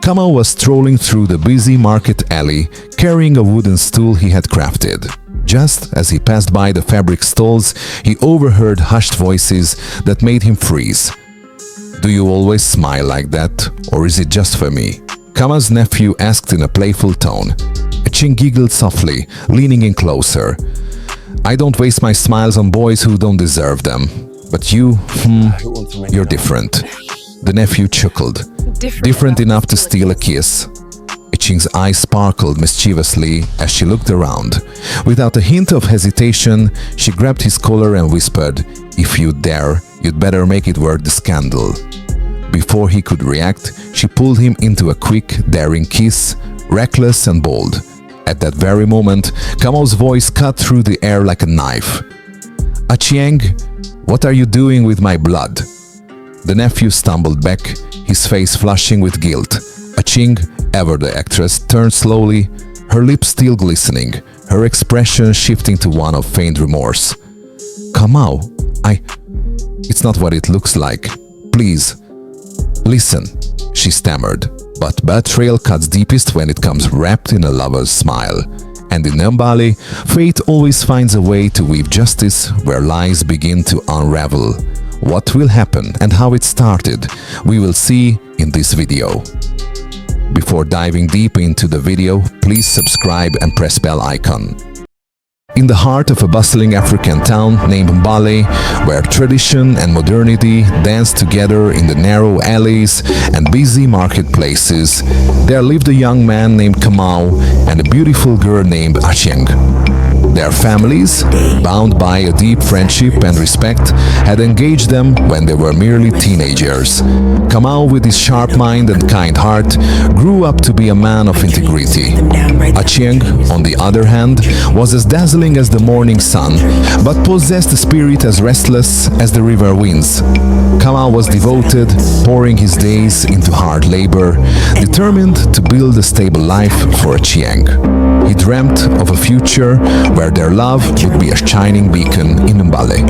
Kamau was strolling through the busy market alley, carrying a wooden stool he had crafted. Just as he passed by the fabric stalls, he overheard hushed voices that made him freeze. "Do you always smile like that, or is it just for me?" Kamau's nephew asked in a playful tone. Achieng giggled softly, leaning in closer. "I don't waste my smiles on boys who don't deserve them. But you, you're different." The nephew chuckled. Different enough to steal a kiss. Achieng's eyes sparkled mischievously as she looked around. Without a hint of hesitation, she grabbed his collar and whispered, "If you dare, you'd better make it worth the scandal." Before he could react, she pulled him into a quick, daring kiss, reckless and bold. At that very moment, Kamau's voice cut through the air like a knife. "Achieng, what are you doing with my blood?" The nephew stumbled back, his face flushing with guilt. Achieng, ever the actress, turned slowly, her lips still glistening, her expression shifting to one of faint remorse. "Kamau, it's not what it looks like. Please, listen," she stammered. But betrayal cuts deepest when it comes wrapped in a lover's smile. And in Mbale, fate always finds a way to weave justice where lies begin to unravel. What will happen and how it started, we will see in this video. Before diving deep into the video, please subscribe and press bell icon. In the heart of a bustling African town named Mbale, where tradition and modernity dance together in the narrow alleys and busy marketplaces, there lived a young man named Kamau and a beautiful girl named Achieng. Their families, bound by a deep friendship and respect, had engaged them when they were merely teenagers. Kamau, with his sharp mind and kind heart, grew up to be a man of integrity. Achieng, on the other hand, was as dazzling as the morning sun, but possessed a spirit as restless as the river winds. Kamau was devoted, pouring his days into hard labor, determined to build a stable life for Achieng. He dreamt of a future where their love would be a shining beacon in Mbale.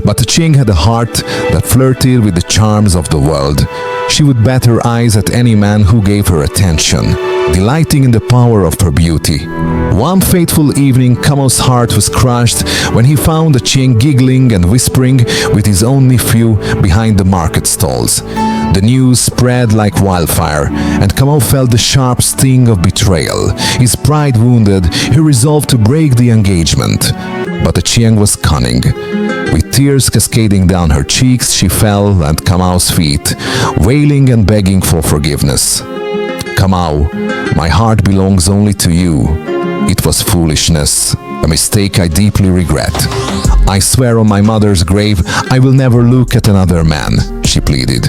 But Achieng had a heart that flirted with the charms of the world. She would bat her eyes at any man who gave her attention, delighting in the power of her beauty. One fateful evening, Kamau's heart was crushed when he found Achieng giggling and whispering with his own nephew behind the market stalls. The news spread like wildfire, and Kamau felt the sharp sting of betrayal. His pride wounded, he resolved to break the engagement. But Achieng was cunning. With tears cascading down her cheeks, she fell at Kamau's feet, wailing and begging for forgiveness. "Kamau, my heart belongs only to you. It was foolishness, a mistake I deeply regret. I swear on my mother's grave I will never look at another man," she pleaded.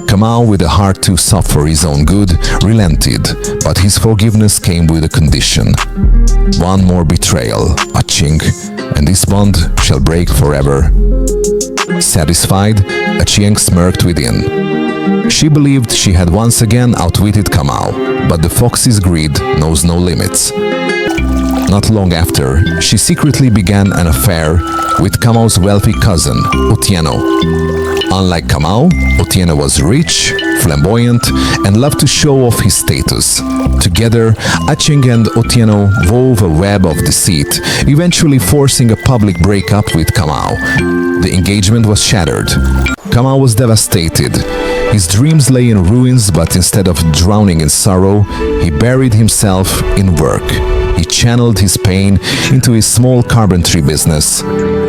Kamau, with a heart too soft for his own good, relented, but his forgiveness came with a condition. One more betrayal, Achieng, and this bond shall break forever. Satisfied, Achieng smirked within. She believed she had once again outwitted Kamau, but the fox's greed knows no limits. Not long after, she secretly began an affair with Kamau's wealthy cousin, Otieno. Unlike Kamau, Otieno was rich, flamboyant, and loved to show off his status. Together, Achieng and Otieno wove a web of deceit, eventually forcing a public breakup with Kamau. The engagement was shattered. Kamau was devastated. His dreams lay in ruins, but instead of drowning in sorrow, he buried himself in work. He channeled his pain into his small carpentry business.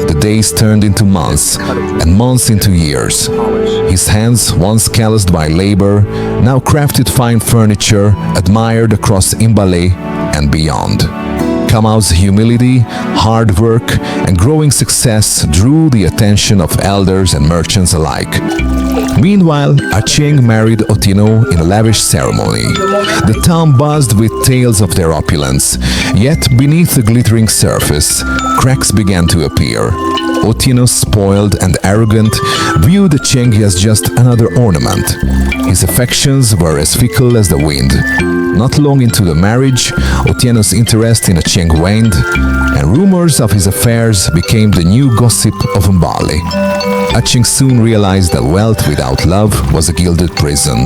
The days turned into months, and months into years. His hands, once calloused by labor, now crafted fine furniture, admired across Mbale and beyond. Kamau's humility, hard work, and growing success drew the attention of elders and merchants alike. Meanwhile, Achieng married Otieno in a lavish ceremony. The town buzzed with tales of their opulence, yet beneath the glittering surface, cracks began to appear. Otieno, spoiled and arrogant, viewed Achieng as just another ornament. His affections were as fickle as the wind. Not long into the marriage, Otieno's interest in Achieng waned, and rumors of his affairs became the new gossip of Mbale. Achieng soon realized that wealth without love was a gilded prison.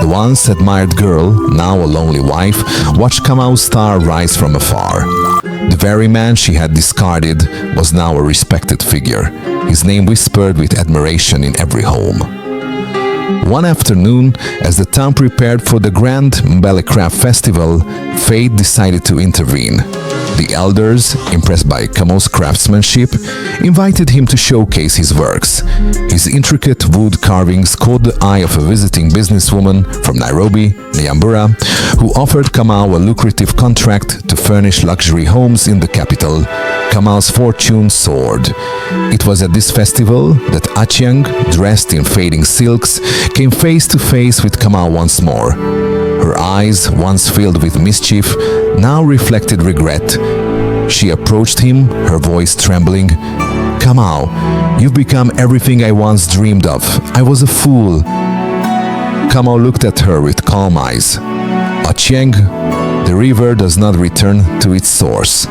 The once admired girl, now a lonely wife, watched Kamau's star rise from afar. The very man she had discarded was now a respected figure, his name whispered with admiration in every home. One afternoon, as the town prepared for the grand Mbale craft festival, fate decided to intervene. The elders, impressed by Kamau's craftsmanship, invited him to showcase his works. His intricate wood carvings caught the eye of a visiting businesswoman from Nairobi, Nyambura, who offered Kamau a lucrative contract to furnish luxury homes in the capital. Kamau's fortune soared. It was at this festival that Achieng, dressed in fading silks, came face to face with Kamau once more. Her eyes, once filled with mischief, now reflected regret. She approached him, her voice trembling. "Kamau, you've become everything I once dreamed of. I was a fool." Kamau looked at her with calm eyes. "Achieng, the river does not return to its source."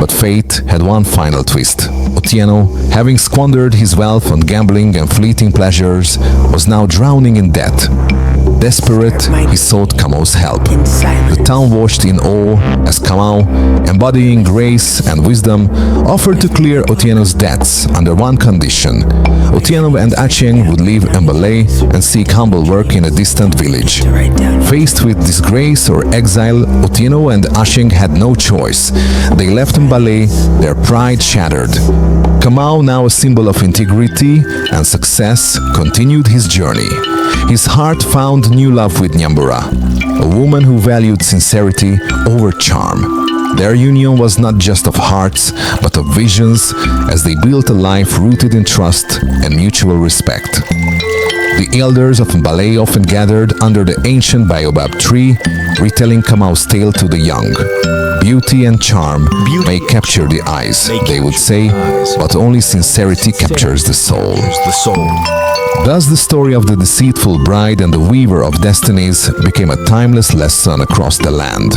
But fate had one final twist. Otieno, having squandered his wealth on gambling and fleeting pleasures, was now drowning in debt. Desperate, he sought Kamau's help. The town watched in awe as Kamau, embodying grace and wisdom, offered to clear Otieno's debts under one condition. Otieno and Achieng would leave Mbale and seek humble work in a distant village. Faced with disgrace or exile, Otieno and Achieng had no choice. They left Mbale, their pride shattered. Kamau, now a symbol of integrity and success, continued his journey. His heart found new love with Nyambura, a woman who valued sincerity over charm. Their union was not just of hearts, but of visions, as they built a life rooted in trust and mutual respect. The elders of Mbale often gathered under the ancient baobab tree, retelling Kamau's tale to the young. Beauty and charm may capture the eyes, they would say, but only sincerity captures the soul. Thus, the story of the deceitful bride and the weaver of destinies became a timeless lesson across the land.